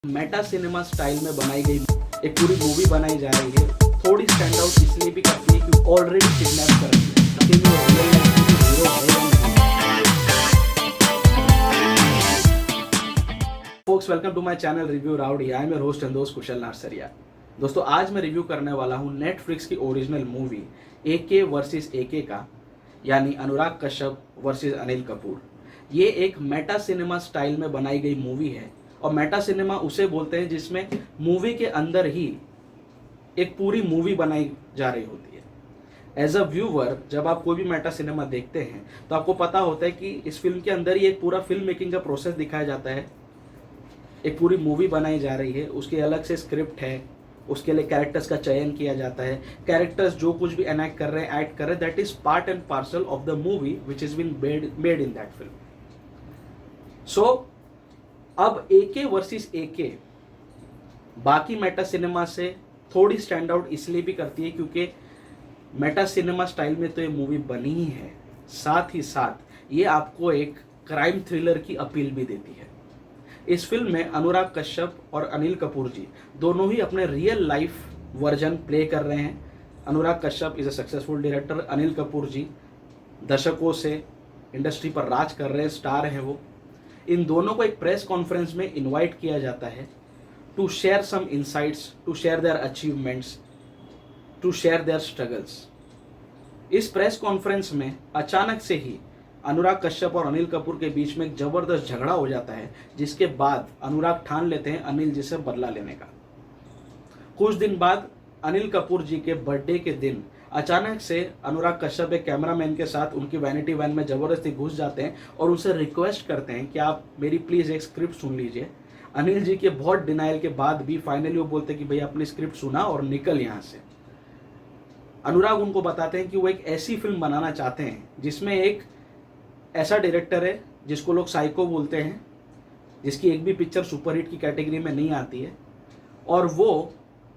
Meta cinema style में बनाई गई एक पूरी मूवी बनाई जा रही है। थोड़ी स्टैंड आउट इसलिए भी करती है कि ऑलरेडी किडनैप कर रही है, लेकिन वो रियल लाइफ की हीरो है या नहीं। Folks, welcome to my channel review rowdy. I am your host and दोस्त कुशल नार्सरिया। दोस्तों, आज मैं रिव्यू करने वाला हूँ नेटफ्लिक्स की original movie AK versus AK का, यानी अनुराग कश्यप वर्सेस अनिल कपूर। ये एक मेटा सिनेमा स्टाइल में बनाई गई मूवी है, और मेटा सिनेमा उसे बोलते हैं जिसमें मूवी के अंदर ही एक पूरी मूवी बनाई जा रही होती है। एज अ व्यूवर, जब आप कोई भी मेटा सिनेमा देखते हैं तो आपको पता होता है कि इस फिल्म के अंदर ही एक पूरा फिल्म मेकिंग का प्रोसेस दिखाया जाता है। एक पूरी मूवी बनाई जा रही है, उसकी अलग से स्क्रिप्ट है, उसके लिए कैरेक्टर्स का चयन किया जाता है। कैरेक्टर्स जो कुछ भी एनैक्ट कर रहे हैं, एक्ट कर रहे हैं, that is part and parcel of the movie which is been made in that film. So अब एके वर्सेस एके बाकी मेटा सिनेमा से थोड़ी स्टैंड आउट इसलिए भी करती है क्योंकि मेटा सिनेमा स्टाइल में तो ये मूवी बनी ही है, साथ ही साथ ये आपको एक क्राइम थ्रिलर की अपील भी देती है। इस फिल्म में अनुराग कश्यप और अनिल कपूर जी दोनों ही अपने रियल लाइफ वर्जन प्ले कर रहे हैं। Anurag Kashyap is a successful director, Anil Kapoor ji दशकों से इंडस्ट्री पर राज कर रहे हैं, स्टार हैं वो। इन दोनों को एक प्रेस कॉन्फ्रेंस में इनवाइट किया जाता है to share some insights, to share their achievements, to share their struggles. इस प्रेस कॉन्फ्रेंस में अचानक से ही अनुराग कश्यप और अनिल कपूर के बीच में एक जबरदस्त झगड़ा हो जाता है, जिसके बाद अनुराग ठान लेते हैं अनिल जी से बदला लेने का। कुछ दिन बाद अनिल कपूर जी के बर्थडे के दिन अचानक से अनुराग कश्यप एक कैमरामैन के साथ उनकी वैनिटी वैन में जबरदस्ती घुस जाते हैं और उनसे रिक्वेस्ट करते हैं कि आप मेरी प्लीज़ एक स्क्रिप्ट सुन लीजिए। अनिल जी के बहुत डिनाइल के बाद भी फाइनली वो बोलते हैं कि भैया अपनी स्क्रिप्ट सुना और निकल यहाँ से। अनुराग उनको बताते हैं कि वो एक ऐसी फिल्म बनाना चाहते हैं जिसमें एक ऐसा डायरेक्टर है जिसको लोग साइको बोलते हैं, जिसकी एक भी पिक्चर सुपरहिट की कैटेगरी में नहीं आती है, और वो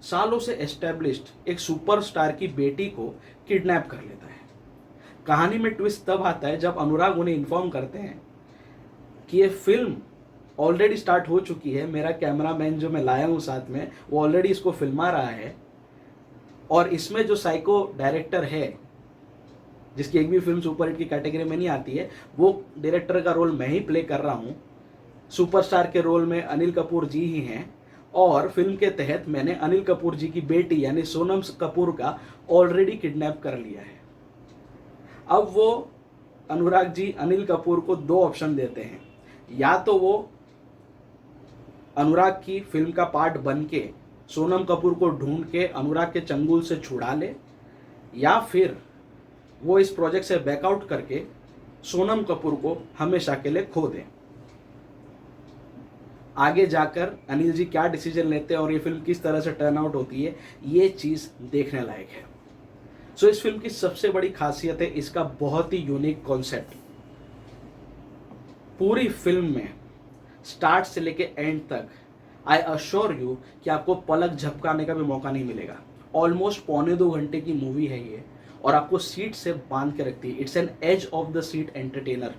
सालों से एस्टेब्लिश्ड एक सुपरस्टार की बेटी को किडनैप कर लेता है। कहानी में ट्विस्ट तब आता है जब अनुराग उन्हें इन्फॉर्म करते हैं कि ये फिल्म ऑलरेडी स्टार्ट हो चुकी है, मेरा कैमरामैन जो मैं लाया हूँ साथ में वो ऑलरेडी इसको फिल्मा रहा है, और इसमें जो साइको डायरेक्टर है जिसकी एक भी फिल्म सुपरहिट की कैटेगरी में नहीं आती है, वो डायरेक्टर का रोल मैं ही प्ले कर रहा हूँ। सुपरस्टार के रोल में अनिल कपूर जी ही हैं, और फिल्म के तहत मैंने अनिल कपूर जी की बेटी यानी सोनम कपूर का ऑलरेडी किडनैप कर लिया है। अब वो अनुराग जी अनिल कपूर को दो ऑप्शन देते हैं, या तो वो अनुराग की फिल्म का पार्ट बन के सोनम कपूर को ढूंढ के अनुराग के चंगुल से छुड़ा ले, या फिर वो इस प्रोजेक्ट से बैकआउट करके सोनम कपूर को हमेशा के लिए खो दें। आगे जाकर अनिल जी क्या डिसीजन लेते हैं और ये फिल्म किस तरह से टर्न आउट होती है, ये चीज़ देखने लायक है। सो इस फिल्म की सबसे बड़ी खासियत है इसका बहुत ही यूनिक कॉन्सेप्ट। पूरी फिल्म में स्टार्ट से लेके एंड तक आई अश्योर यू कि आपको पलक झपकाने का भी मौका नहीं मिलेगा। ऑलमोस्ट 1.25 घंटे की मूवी है ये, और आपको सीट से बांध के रखती है। It's an edge of the seat entertainer.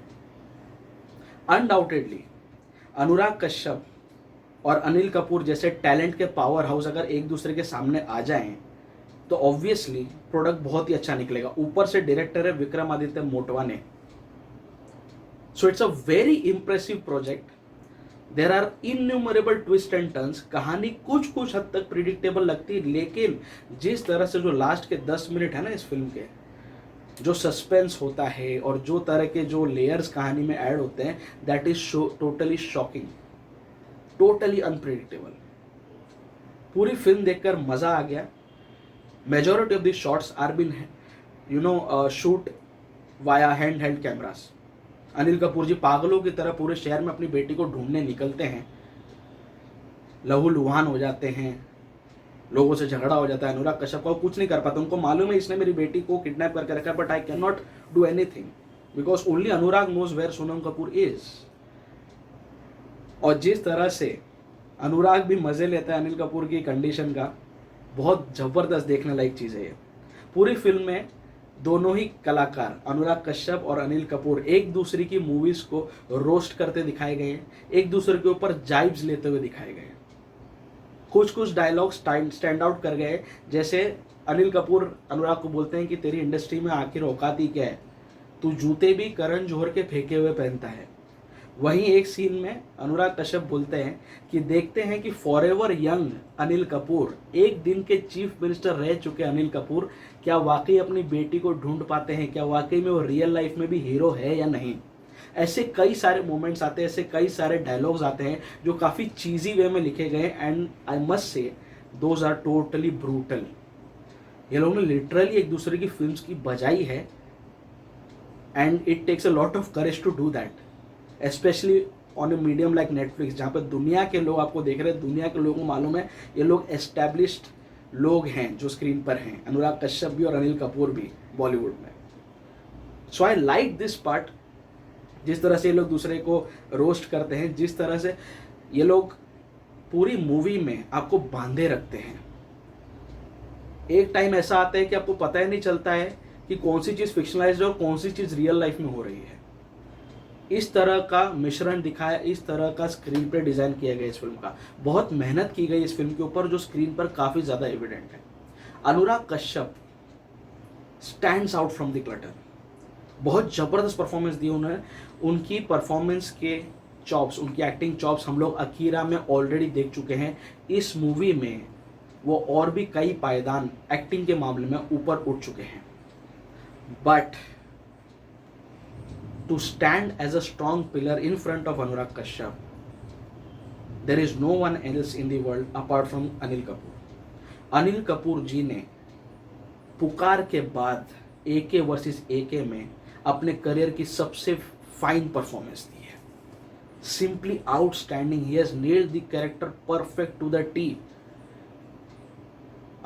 Undoubtedly Anurag Kashyap और अनिल कपूर जैसे टैलेंट के पावर हाउस अगर एक दूसरे के सामने आ जाएं तो ऑब्वियसली प्रोडक्ट बहुत ही अच्छा निकलेगा। ऊपर से डायरेक्टर है Vikramaditya Motwane. So it's a very impressive project. There are innumerable twist and turns. कहानी कुछ कुछ हद तक प्रिडिक्टेबल लगती है, लेकिन जिस तरह से जो लास्ट के 10 मिनट है ना इस फिल्म के, जो सस्पेंस होता है और जो तरह के जो लेयर्स कहानी में ऐड होते हैं, that is totally shocking, totally unpredictable. पूरी फिल्म देखकर मजा आ गया। Majority of the shots are been shoot via hand held cameras. Anil Kapoor ji पागलों की तरह पूरे शहर में अपनी बेटी को ढूंढने निकलते हैं, लहूलुहान हो जाते हैं, लोगों से झगड़ा हो जाता है। अनुराग कश्यप को कुछ नहीं कर पाता, उनको मालूम है इसने मेरी बेटी को किडनैप करके रखा है, but I cannot do anything because only Anurag knows where Sonam Kapoor is. और जिस तरह से अनुराग भी मजे लेता है अनिल कपूर की कंडीशन का, बहुत जबरदस्त देखने लायक चीज़ है ये। पूरी फिल्म में दोनों ही कलाकार अनुराग कश्यप और अनिल कपूर एक दूसरे की मूवीज को रोस्ट करते दिखाए गए हैं, एक दूसरे के ऊपर जाइब्स लेते हुए दिखाए गए हैं। कुछ कुछ डायलॉग स्टैंड आउट कर गए, जैसे अनिल कपूर अनुराग को बोलते हैं कि तेरी इंडस्ट्री में आखिर औकात ही क्या है, तू जूते भी करण जौहर के फेंके हुए पहनता है। वहीं एक सीन में अनुराग कश्यप बोलते हैं कि देखते हैं कि फॉरएवर यंग अनिल कपूर, एक दिन के चीफ मिनिस्टर रह चुके अनिल कपूर, क्या वाकई अपनी बेटी को ढूंढ पाते हैं, क्या वाकई में वो रियल लाइफ में भी हीरो है या नहीं। ऐसे कई सारे मोमेंट्स आते हैं, ऐसे कई सारे डायलॉग्स आते हैं जो काफ़ी चीज़ी वे में लिखे गए, and I must say those are totally brutal. ये लोगों ने लिटरली एक दूसरे की फिल्म्स की बजाई है, and it takes a lot of courage to do that, specially on a medium like Netflix, जहाँ पर दुनिया के लोग आपको देख रहे हैं, दुनिया के लोगों को मालूम है ये लोग एस्टैब्लिश्ड लोग हैं जो स्क्रीन पर हैं, अनुराग कश्यप भी और अनिल कपूर भी बॉलीवुड में। सो आई लाइक दिस पार्ट, जिस तरह से ये लोग दूसरे को रोस्ट करते हैं, जिस तरह से ये लोग पूरी मूवी में आपको बांधे रखते हैं। एक टाइम ऐसा आता है कि आपको पता ही नहीं चलता है कि कौन सी चीज़ फिक्शनलाइज्ड है और कौन सी चीज़ रियल लाइफ में हो रही है। इस तरह का मिश्रण दिखाया, इस तरह का स्क्रीन पे डिज़ाइन किया गया इस फिल्म का। बहुत मेहनत की गई इस फिल्म के ऊपर, जो स्क्रीन पर काफ़ी ज़्यादा एविडेंट है। Anurag Kashyap stands out from the clutter. बहुत ज़बरदस्त परफॉर्मेंस दी उन्होंने। उनकी परफॉर्मेंस के चॉप्स, उनकी एक्टिंग चॉप्स हम लोग अकीरा में ऑलरेडी देख चुके हैं। इस मूवी में वो और भी कई पायदान एक्टिंग के मामले में ऊपर उठ चुके हैं। But to stand as a strong pillar in front of Anurag Kashyap, there is no one else in the world apart from Anil Kapoor. Anil Kapoor ji ने पुकार के बाद AK वर्सेस AK में अपने करियर की सबसे फाइन परफॉर्मेंस दी है। Simply outstanding, he has nailed the character perfect to the T.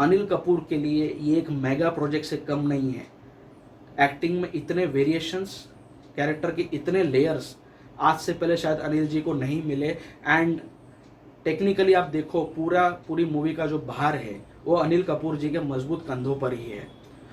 Anil Kapoor के लिए ये एक मेगा प्रोजेक्ट से कम नहीं है। एक्टिंग में इतने वेरिएशंस, कैरेक्टर के इतने लेयर्स आज से पहले शायद अनिल जी को नहीं मिले। एंड टेक्निकली आप देखो, पूरी मूवी का जो भार है वो अनिल कपूर जी के मजबूत कंधों पर ही है।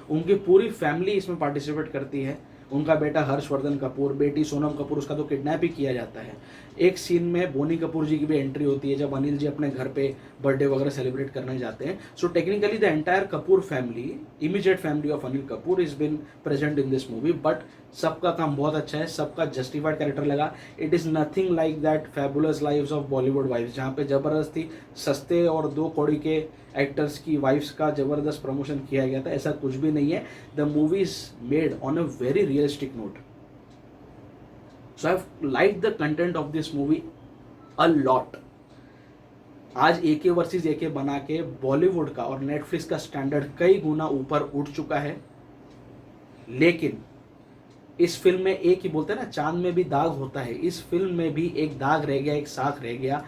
उनकी पूरी फैमिली इसमें पार्टिसिपेट करती है। उनका बेटा हर्षवर्धन कपूर, बेटी सोनम कपूर, उसका तो किडनैप ही किया जाता है। एक सीन में बोनी कपूर जी की भी एंट्री होती है जब अनिल जी अपने घर पे बर्थडे वगैरह सेलिब्रेट करने जाते हैं। So technically the entire Kapoor family, immediate family of Anil Kapoor is been present in this movie. But सबका काम बहुत अच्छा है, सबका जस्टिफाइड कैरेक्टर लगा। It is nothing like that fabulous lives of Bollywood wives, जहाँ पे जबरदस्ती सस्ते और 2 कौड़ी के एक्टर्स की वाइफ्स का जबरदस्त प्रमोशन किया गया था। ऐसा कुछ भी नहीं है। The movie is made on a very realistic note. So I have liked the content of this movie a lot. आज AK वर्सेस AK बना के बॉलीवुड का और नेटफ्लिक्स का स्टैंडर्ड कई गुना ऊपर उठ चुका है। लेकिन इस फिल्म में एक ही बोलते हैं ना, चांद में भी दाग होता है, इस फिल्म में भी एक दाग रह गया, एक साख रह गया।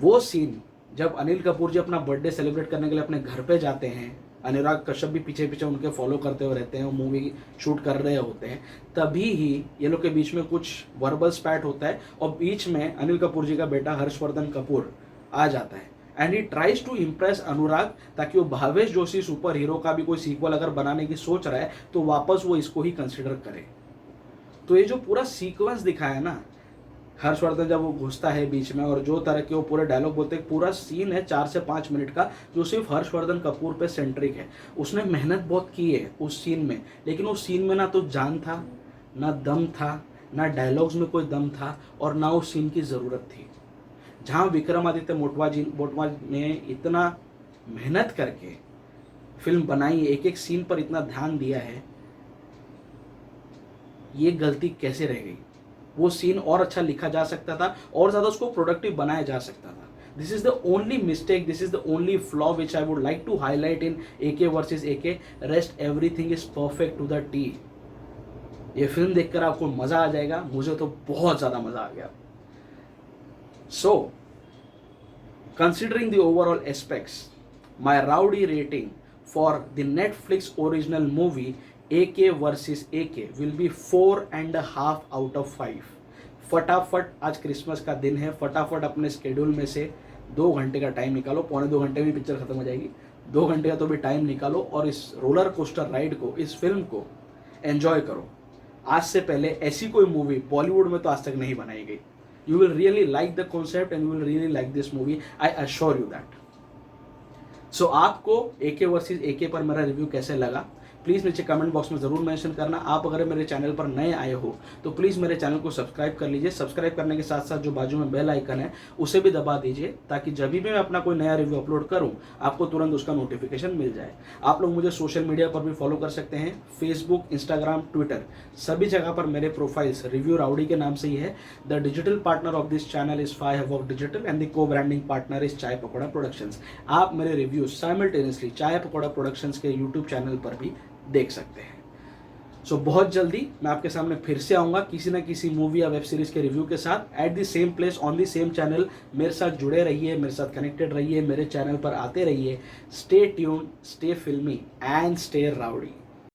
वो सीन जब अनिल कपूर जी अपना बर्थडे सेलिब्रेट करने के लिए अपने घर पे जाते हैं, अनुराग कश्यप भी पीछे पीछे उनके फॉलो करते हुए रहते हैं, वो मूवी शूट कर रहे होते हैं, तभी ही ये लोग के बीच में कुछ वर्बल स्पैट होता है और बीच में अनिल कपूर जी का बेटा हर्षवर्धन कपूर आ जाता है। And he tries to impress Anurag, ताकि वो भावेश जोशी सुपर हीरो का भी कोई सीक्वल अगर बनाने की सोच रहा है तो वापस वो इसको ही कंसिडर करे। तो ये जो पूरा सीक्वेंस दिखाया है ना, हर्षवर्धन जब वो घुसता है बीच में और जो तरह के वो पूरे डायलॉग बोलते हैं, पूरा सीन है 4 से 5 मिनट का जो सिर्फ हर्षवर्धन कपूर पे सेंट्रिक है। उसने मेहनत बहुत की है उस सीन में, लेकिन उस सीन में ना तो जान था, ना दम था, ना डायलॉग्स में कोई दम था और ना उस सीन की ज़रूरत थी। जहाँ विक्रमादित्य मोटवा ने इतना मेहनत करके फिल्म बनाई, एक एक सीन पर इतना ध्यान दिया है, ये गलती कैसे रह गई? वो सीन और अच्छा लिखा जा सकता था और ज़्यादा उसको प्रोडक्टिव बनाया जा सकता था। This is the only mistake, this is the only flaw which I would like to highlight in AK versus AK। Rest everything is perfect to the T. ये फिल्म देखकर आपको मज़ा आ जाएगा, मुझे तो बहुत ज़्यादा मज़ा आ गया। सो considering the overall aspects, my rowdy rating for the Netflix original movie AK versus AK will be 4.5 out of 5। फटाफट, आज क्रिसमस का दिन है, फटाफट अपने स्केड्यूल में से 2 घंटे का टाइम निकालो, 1.25 घंटे में पिक्चर खत्म हो जाएगी, 2 घंटे का तो भी टाइम निकालो और इस रोलर कोस्टर राइड को, इस फिल्म को एंजॉय करो। आज से पहले ऐसी कोई मूवी बॉलीवुड में तो आज तक नहीं बनाई गई। You will really like the concept and you will really like this movie, I assure you that। सो आपको AK वर्सेस AK पर मेरा रिव्यू कैसे लगा, प्लीज़ नीचे कमेंट बॉक्स में ज़रूर मेंशन करना। आप अगर मेरे चैनल पर नए आए हो तो प्लीज़ मेरे चैनल को सब्सक्राइब कर लीजिए। सब्सक्राइब करने के साथ साथ जो बाजू में बेल आइकन है उसे भी दबा दीजिए, ताकि जब भी मैं अपना कोई नया रिव्यू अपलोड करूं आपको तुरंत उसका नोटिफिकेशन मिल जाए। आप लोग मुझे सोशल मीडिया पर भी फॉलो कर सकते हैं, फेसबुक, इंस्टाग्राम, ट्विटर, सभी जगह पर मेरे प्रोफाइल्स रिव्यू राउडी के नाम से ही है। The digital partner of this channel is 5 Havoc digital and the को ब्रांडिंग पार्टनर इज चाय पकौड़ा प्रोडक्शंस। आप मेरे रिव्यू साइमल्टेनियसली चाय पकौड़ा प्रोडक्शंस के यूट्यूब चैनल पर भी देख सकते हैं। सो बहुत जल्दी मैं आपके सामने फिर से आऊंगा किसी ना किसी मूवी या वेब सीरीज के रिव्यू के साथ, at the same place on the same channel. मेरे साथ जुड़े रहिए, मेरे साथ कनेक्टेड रहिए, मेरे चैनल पर आते रहिए। स्टे ट्यून, स्टे फिल्मी एंड स्टे राउडी।